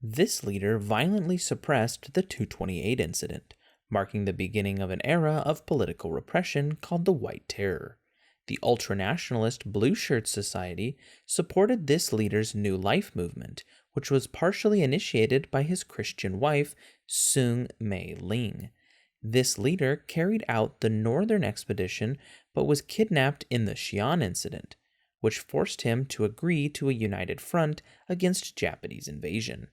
This leader violently suppressed the 228 incident, marking the beginning of an era of political repression called the White Terror. The ultranationalist Blue Shirt Society supported this leader's New Life movement, which was partially initiated by his Christian wife, Sung Mei Ling. This leader carried out the northern expedition but was kidnapped in the Xi'an incident, which forced him to agree to a united front against Japanese invasion.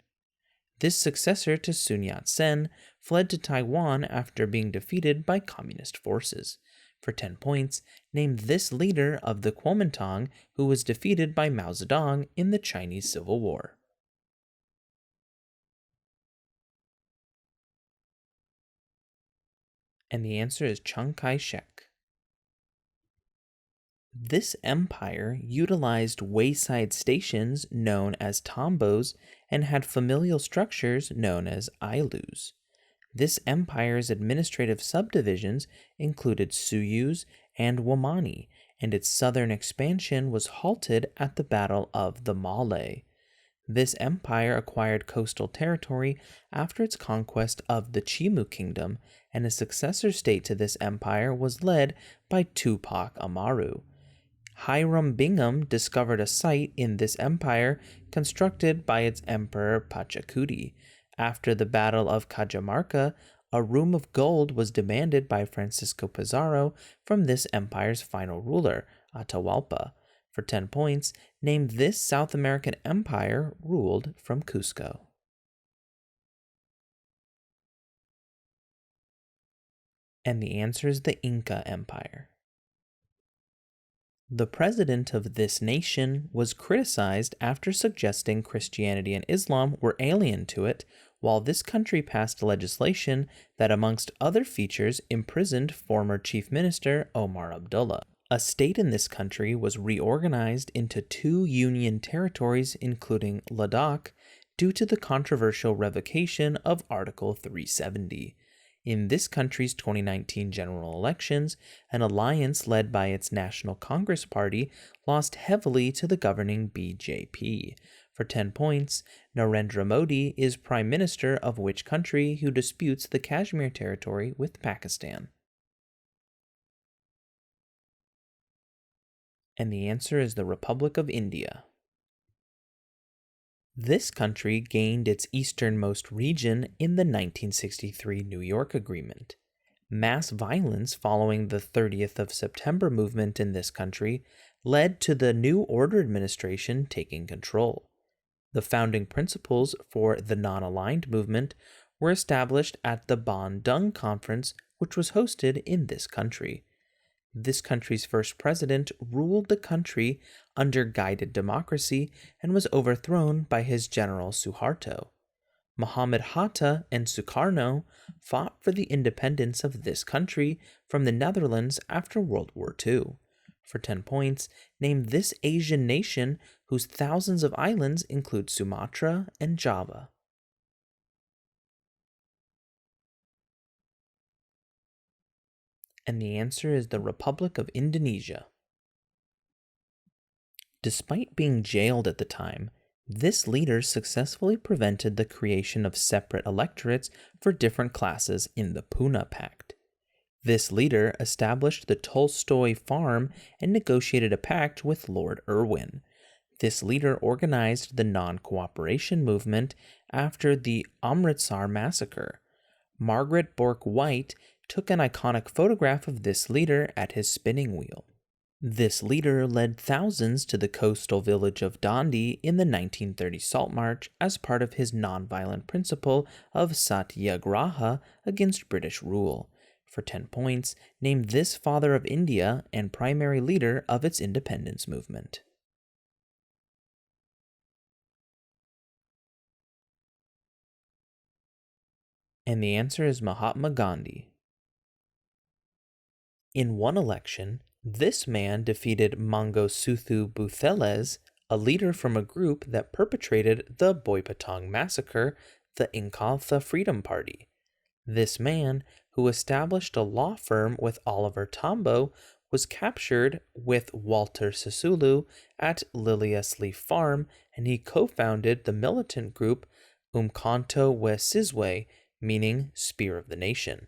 This successor to Sun Yat-sen fled to Taiwan after being defeated by communist forces. For 10 points, name this leader of the Kuomintang who was defeated by Mao Zedong in the Chinese Civil War. And the answer is Chiang Kai-shek. This empire utilized wayside stations known as tombos and had familial structures known as ailus. This empire's administrative subdivisions included Suyus and Wamani, and its southern expansion was halted at the Battle of the Malay. This empire acquired coastal territory after its conquest of the Chimu Kingdom, and a successor state to this empire was led by Tupac Amaru. Hiram Bingham discovered a site in this empire constructed by its emperor Pachacuti. After the Battle of Cajamarca, a room of gold was demanded by Francisco Pizarro from this empire's final ruler, Atahualpa. For 10 points, name this South American empire ruled from Cusco. And the answer is the Inca Empire. The president of this nation was criticized after suggesting Christianity and Islam were alien to it, while this country passed legislation that, amongst other features, imprisoned former Chief Minister Omar Abdullah. A state in this country was reorganized into 2 union territories, including Ladakh, due to the controversial revocation of Article 370. In this country's 2019 general elections, an alliance led by its National Congress Party lost heavily to the governing BJP. For 10 points, Narendra Modi is Prime Minister of which country who disputes the Kashmir territory with Pakistan? And the answer is the Republic of India. This country gained its easternmost region in the 1963 New York Agreement. Mass violence following the 30th of September movement in this country led to the New Order administration taking control. The founding principles for the non-aligned movement were established at the Bandung Conference, which was hosted in this country. This country's first president ruled the country under guided democracy and was overthrown by his general Suharto. Muhammad Hatta and Sukarno fought for the independence of this country from the Netherlands after World War II. For 10 points, name this Asian nation whose thousands of islands include Sumatra and Java. And the answer is the Republic of Indonesia. Despite being jailed at the time, this leader successfully prevented the creation of separate electorates for different classes in the Puna Pact. This leader established the Tolstoy Farm and negotiated a pact with Lord Irwin. This leader organized the non-cooperation movement after the Amritsar massacre. Margaret Bourke White took an iconic photograph of this leader at his spinning wheel. This leader led thousands to the coastal village of Dandi in the 1930 Salt March as part of his nonviolent principle of Satyagraha against British rule. For 10 points, name this father of India and primary leader of its independence movement. And the answer is Mahatma Gandhi. In one election, this man defeated Mangosuthu Butheles, a leader from a group that perpetrated the Boipatong massacre, the Inkaltha Freedom Party. This man, who established a law firm with Oliver Tambo, was captured with Walter Sisulu at Lilias Leaf Farm, and he co-founded the militant group Umkhonto we Sizwe, meaning Spear of the Nation.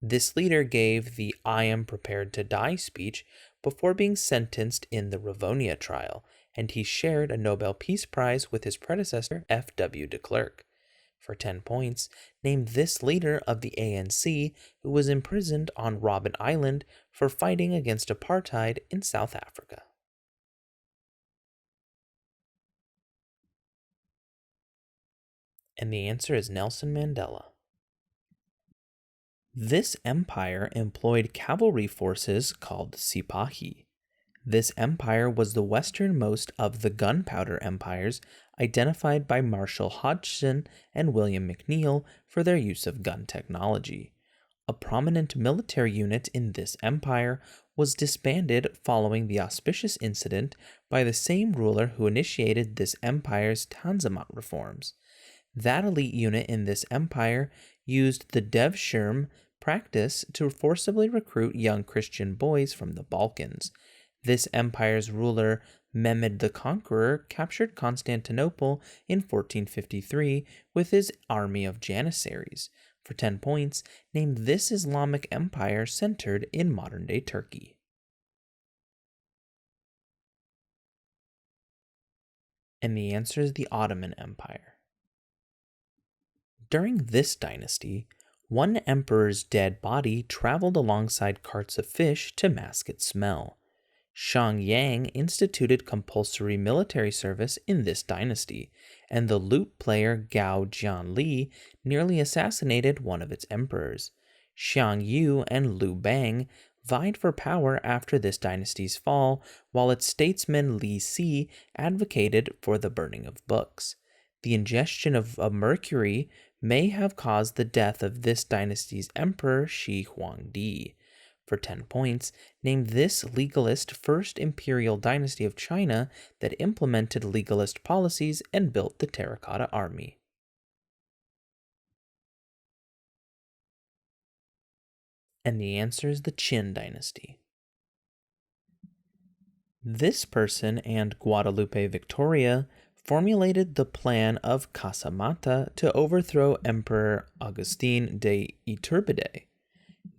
This leader gave the I am prepared to die speech before being sentenced in the Rivonia trial, and he shared a Nobel Peace Prize with his predecessor, F.W. de Klerk. For 10 points, name this leader of the ANC who was imprisoned on Robben Island for fighting against apartheid in South Africa. And the answer is Nelson Mandela. This empire employed cavalry forces called Sipahi. This empire was the westernmost of the gunpowder empires identified by Marshall Hodgson and William McNeill for their use of gun technology. A prominent military unit in this empire was disbanded following the auspicious incident by the same ruler who initiated this empire's Tanzimat reforms. That elite unit in this empire used the Devshirme practice to forcibly recruit young Christian boys from the Balkans. This empire's ruler, Mehmed the Conqueror, captured Constantinople in 1453 with his army of Janissaries. For 10 points, name this Islamic empire centered in modern-day Turkey. And the answer is the Ottoman Empire. During this dynasty, one emperor's dead body traveled alongside carts of fish to mask its smell. Shang Yang instituted compulsory military service in this dynasty, and the lute player Gao Jianli nearly assassinated one of its emperors. Xiang Yu and Liu Bang vied for power after this dynasty's fall, while its statesman Li Si advocated for the burning of books. The ingestion of mercury may have caused the death of this dynasty's emperor Shi Huangdi. For 10 points, name this legalist first imperial dynasty of China that implemented legalist policies and built the Terracotta Army. And the answer is the Qin dynasty. This person and Guadalupe Victoria formulated the plan of Casamata to overthrow Emperor Agustin de Iturbide.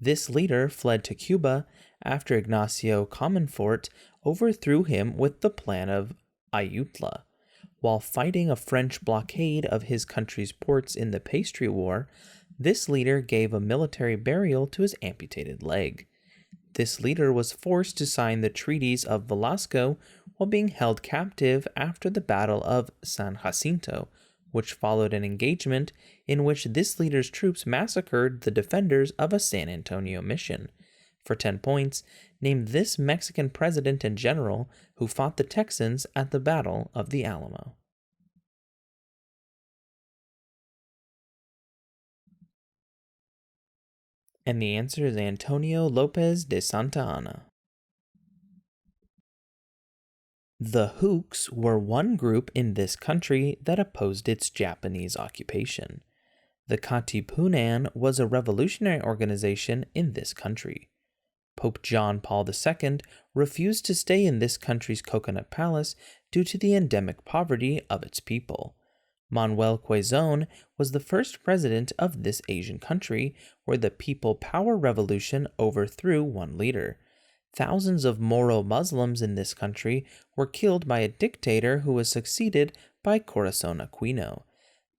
This leader fled to Cuba after Ignacio Comonfort overthrew him with the plan of Ayutla. While fighting a French blockade of his country's ports in the Pastry War, this leader gave a military burial to his amputated leg. This leader was forced to sign the treaties of Velasco while being held captive after the Battle of San Jacinto, which followed an engagement in which this leader's troops massacred the defenders of a San Antonio mission. For 10 points, name this Mexican president and general who fought the Texans at the Battle of the Alamo. And the answer is Antonio Lopez de Santa Anna. The Hooks were one group in this country that opposed its Japanese occupation. The Katipunan was a revolutionary organization in this country. Pope John Paul II refused to stay in this country's Coconut Palace due to the endemic poverty of its people. Manuel Quezon was the first president of this Asian country where the People Power Revolution overthrew one leader. Thousands of Moro Muslims in this country were killed by a dictator who was succeeded by Corazon Aquino.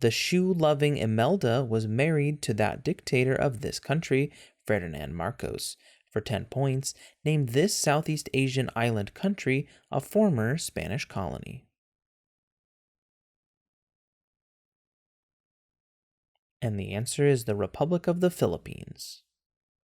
The shoe-loving Imelda was married to that dictator of this country, Ferdinand Marcos. For 10 points, name this Southeast Asian island country a former Spanish colony. And the answer is the Republic of the Philippines.